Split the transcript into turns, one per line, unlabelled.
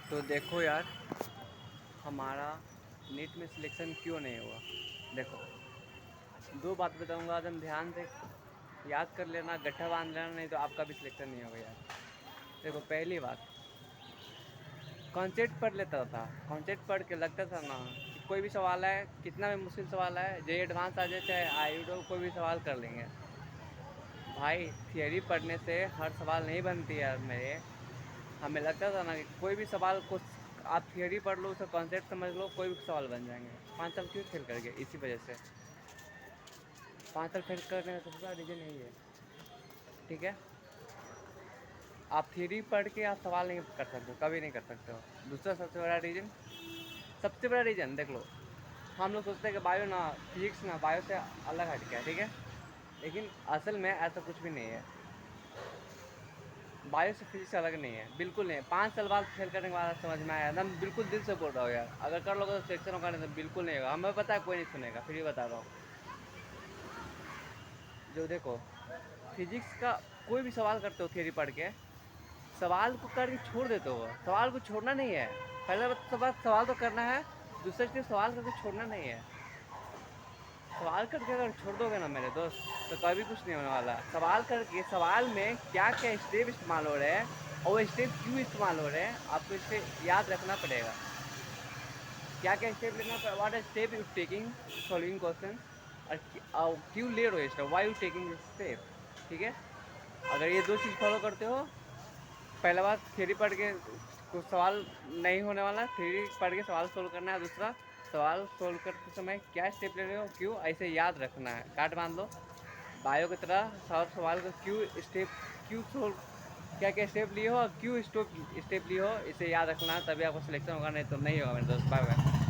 तो देखो यार, हमारा नीट में सिलेक्शन क्यों नहीं हुआ। देखो, दो बात बताऊंगा, एकदम ध्यान से याद कर लेना, गट्ठा बांध लेना, नहीं तो आपका भी सिलेक्शन नहीं होगा यार। देखो, पहली बात, कॉन्सेप्ट पढ़ लेता था। कॉन्सेप्ट पढ़ के लगता था ना कि कोई भी सवाल है, कितना भी मुश्किल सवाल है, जे एडवांस आ जाए चाहे आईडो, कोई भी सवाल कर लेंगे। भाई, थियरी पढ़ने से हर सवाल नहीं बनती यार मेरे। हमें लगता था ना कि कोई भी सवाल को आप थियरी पढ़ लो, उसका कॉन्सेप्ट समझ लो, कोई भी सवाल बन जाएंगे। 5 साल क्यों फेल कर गए? इसी वजह से। 5 साल फेल करने का सबसे बड़ा रीजन यही है। ठीक है, आप थियरी पढ़ के आप सवाल नहीं कर सकते हो, कभी नहीं कर सकते हो। दूसरा सबसे बड़ा रीजन, सबसे बड़ा रीजन देख लो, हम लोग सोचते हैं कि बायो ना, फिजिक्स ना बायो से अलग हट गया, ठीक है, लेकिन असल में ऐसा कुछ भी नहीं है। बायो से फिजिक्स अलग नहीं है, बिल्कुल नहीं। 5 साल बाद फेल करने के बाद समझ में आया, एकदम बिल्कुल दिल से बोल रहा हूँ यार। अगर कर लोगे तो सिलेक्शन होगा, नहीं तो बिल्कुल नहीं होगा। हमें पता है कोई नहीं सुनेगा, फिर भी बता रहा हूँ। जो देखो, फिजिक्स का कोई भी सवाल करते हो थियरी पढ़ के, सवाल को करके छोड़ देते हो। सवाल को छोड़ना नहीं है। पहले सवाल तो करना है। दूसरा चीज, सवाल करके छोड़ना नहीं है। सवाल करके अगर छोड़ दोगे ना मेरे दोस्त, तो कभी कुछ नहीं होने वाला। सवाल करके सवाल में क्या क्या स्टेप इस्तेमाल हो रहे हैं और वो स्टेप क्यों इस्तेमाल हो रहे हैं, आपको इस पे याद रखना पड़ेगा। क्या क्या स्टेप लेना पड़ेगा, what step you taking solving question, और क्यों ले रहे हो step, why you taking this step. ठीक है, अगर ये दो चीज़ फॉलो करते हो, पहला बात, थ्योरी पढ़ के कुछ सवाल नहीं होने वाला। थ्योरी पढ़ के सवाल सोल्व करना है। दूसरा, सवाल सोल्व करते समय क्या स्टेप ले रहे हो, क्यों, ऐसे याद रखना है। काट बांध लो। बायो की तरह हर सवाल को क्यों स्टेप, क्यों सोल्व, क्या क्या स्टेप लिए हो और क्यों स्टेप लिए हो, इसे याद रखना है, तभी आपको सिलेक्शन होगा, नहीं तो नहीं होगा मेरे दोस्त। Bye bye.